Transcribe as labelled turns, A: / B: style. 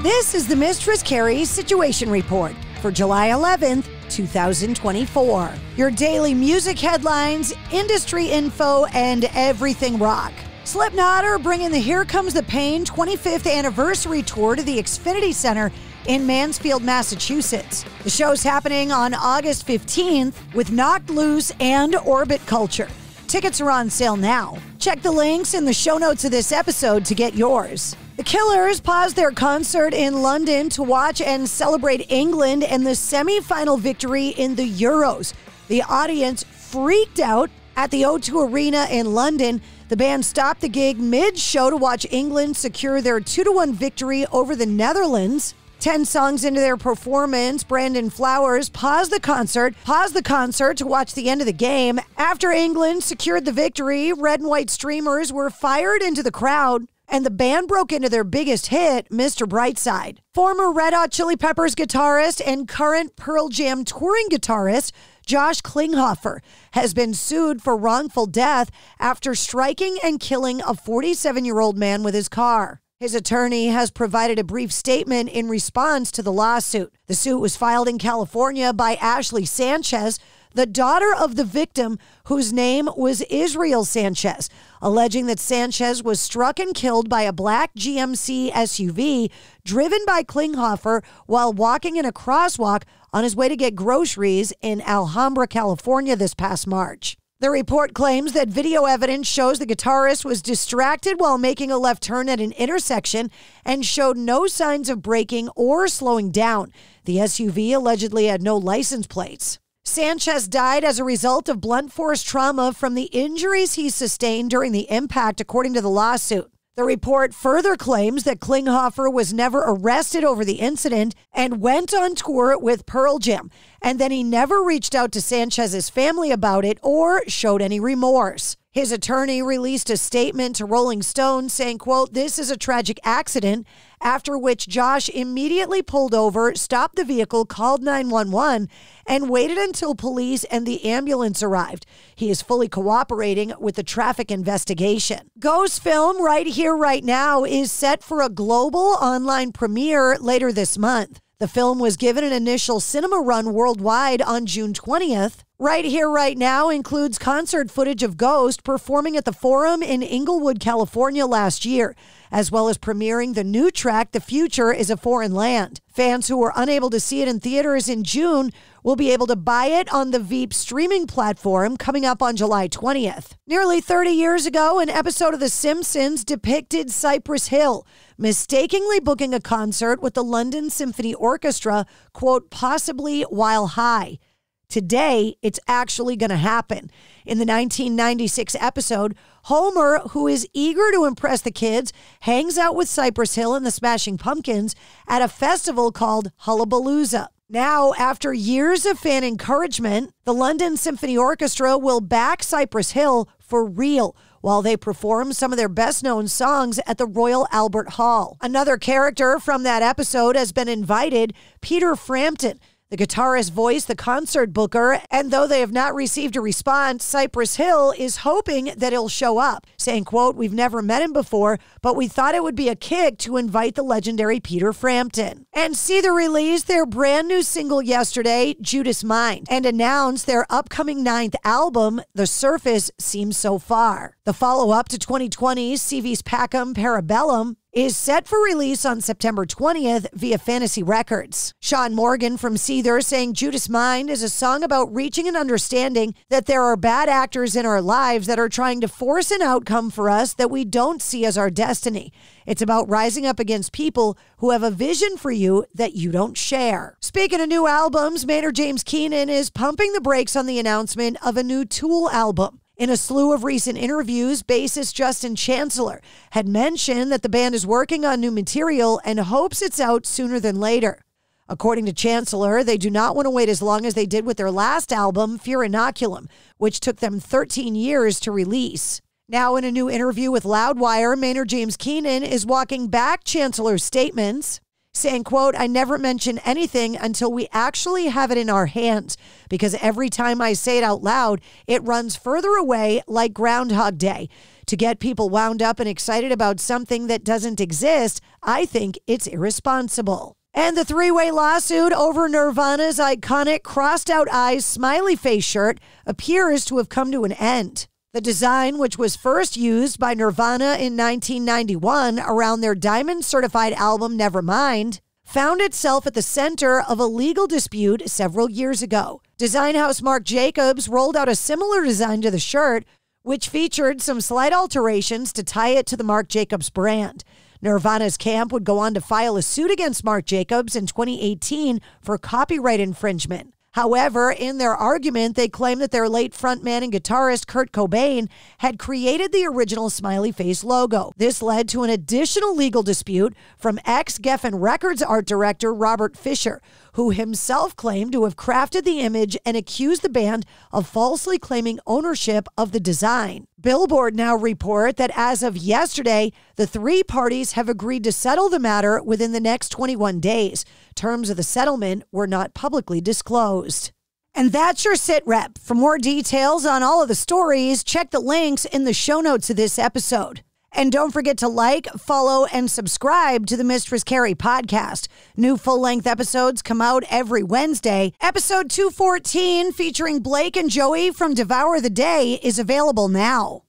A: This is the Mistress Carrie Situation Report for July 11th, 2024. Your daily music headlines, industry info, and everything rock. Slipknot are bringing the Here Comes the Pain 25th anniversary tour to the Xfinity Center in Mansfield, Massachusetts. The show's happening on August 15th with Knocked Loose and Orbit Culture. Tickets are on sale now. Check the links in the show notes of this episode to get yours. The Killers paused their concert in London to watch and celebrate England and the semi-final victory in the Euros. The audience freaked out at the O2 Arena in London. The band stopped the gig mid-show to watch England secure their 2-1 victory over the Netherlands. 10 songs into their performance, Brandon Flowers paused the concert to watch the end of the game. After England secured the victory, red and white streamers were fired into the crowd, and the band broke into their biggest hit, Mr. Brightside. Former Red Hot Chili Peppers guitarist and current Pearl Jam touring guitarist Josh Klinghoffer has been sued for wrongful death after striking and killing a 47-year-old man with his car. His attorney has provided a brief statement in response to the lawsuit. The suit was filed in California by Ashley Sanchez, the daughter of the victim, whose name was Israel Sanchez, alleging that Sanchez was struck and killed by a black GMC SUV driven by Klinghoffer while walking in a crosswalk on his way to get groceries in Alhambra, California this past March. The report claims that video evidence shows the guitarist was distracted while making a left turn at an intersection and showed no signs of braking or slowing down. The SUV allegedly had no license plates. Sanchez died as a result of blunt force trauma from the injuries he sustained during the impact, according to the lawsuit. The report further claims that Klinghoffer was never arrested over the incident and went on tour with Pearl Jam, and then he never reached out to Sanchez's family about it or showed any remorse. His attorney released a statement to Rolling Stone saying, quote, "This is a tragic accident," after which Josh immediately pulled over, stopped the vehicle, called 911, and waited until police and the ambulance arrived. He is fully cooperating with the traffic investigation. Ghost film Right Here, Right Now is set for a global online premiere later this month. The film was given an initial cinema run worldwide on June 20th. Right Here, Right Now includes concert footage of Ghost performing at the Forum in Inglewood, California last year, as well as premiering the new track, The Future is a Foreign Land. Fans who were unable to see it in theaters in June will be able to buy it on the Veep streaming platform coming up on July 20th. Nearly 30 years ago, an episode of The Simpsons depicted Cypress Hill mistakenly booking a concert with the London Symphony Orchestra, quote, possibly while high. Today, it's actually going to happen. In the 1996 episode, Homer, who is eager to impress the kids, hangs out with Cypress Hill and the Smashing Pumpkins at a festival called Hullabalooza. Now, after years of fan encouragement, the London Symphony Orchestra will back Cypress Hill for real while they perform some of their best-known songs at the Royal Albert Hall. Another character from that episode has been invited, Peter Frampton. The guitarist voiced the concert booker, and though they have not received a response, Cypress Hill is hoping that he'll show up, saying, quote, "We've never met him before, but we thought it would be a kick to invite the legendary Peter Frampton." And Seether released their brand new single yesterday, Judas Mind, and announced their upcoming 9th album, The Surface Seems So Far. The follow-up to 2020's CV's Pacem Parabellum is set for release on September 20th via Fantasy Records. Sean Morgan from Seether saying Judas Mind is a song about reaching an understanding that there are bad actors in our lives that are trying to force an outcome for us that we don't see as our destiny. It's about rising up against people who have a vision for you that you don't share. Speaking of new albums, Maynard James Keenan is pumping the brakes on the announcement of a new Tool album. In a slew of recent interviews, bassist Justin Chancellor had mentioned that the band is working on new material and hopes it's out sooner than later. According to Chancellor, they do not want to wait as long as they did with their last album, Fear Inoculum, which took them 13 years to release. Now, in a new interview with Loudwire, Maynard James Keenan is walking back Chancellor's statements, saying, quote, "I never mention anything until we actually have it in our hands, because every time I say it out loud, it runs further away like Groundhog Day. To get people wound up and excited about something that doesn't exist, I think it's irresponsible." And the three-way lawsuit over Nirvana's iconic crossed-out eyes smiley face shirt appears to have come to an end. The design, which was first used by Nirvana in 1991 around their diamond-certified album Nevermind, found itself at the center of a legal dispute several years ago. Design house Marc Jacobs rolled out a similar design to the shirt, which featured some slight alterations to tie it to the Marc Jacobs brand. Nirvana's camp would go on to file a suit against Marc Jacobs in 2018 for copyright infringement. However, in their argument, they claim that their late frontman and guitarist Kurt Cobain had created the original smiley face logo. This led to an additional legal dispute from ex-Geffen Records art director Robert Fisher, who himself claimed to have crafted the image and accused the band of falsely claiming ownership of the design. Billboard now report that as of yesterday, the three parties have agreed to settle the matter within the next 21 days. Terms of the settlement were not publicly disclosed. And that's your sit rep. For more details on all of the stories, check the links in the show notes of this episode. And don't forget to like, follow, and subscribe to the Mistress Carrie Podcast. New full-length episodes come out every Wednesday. Episode 214, featuring Blake and Joey from Devour the Day, is available now.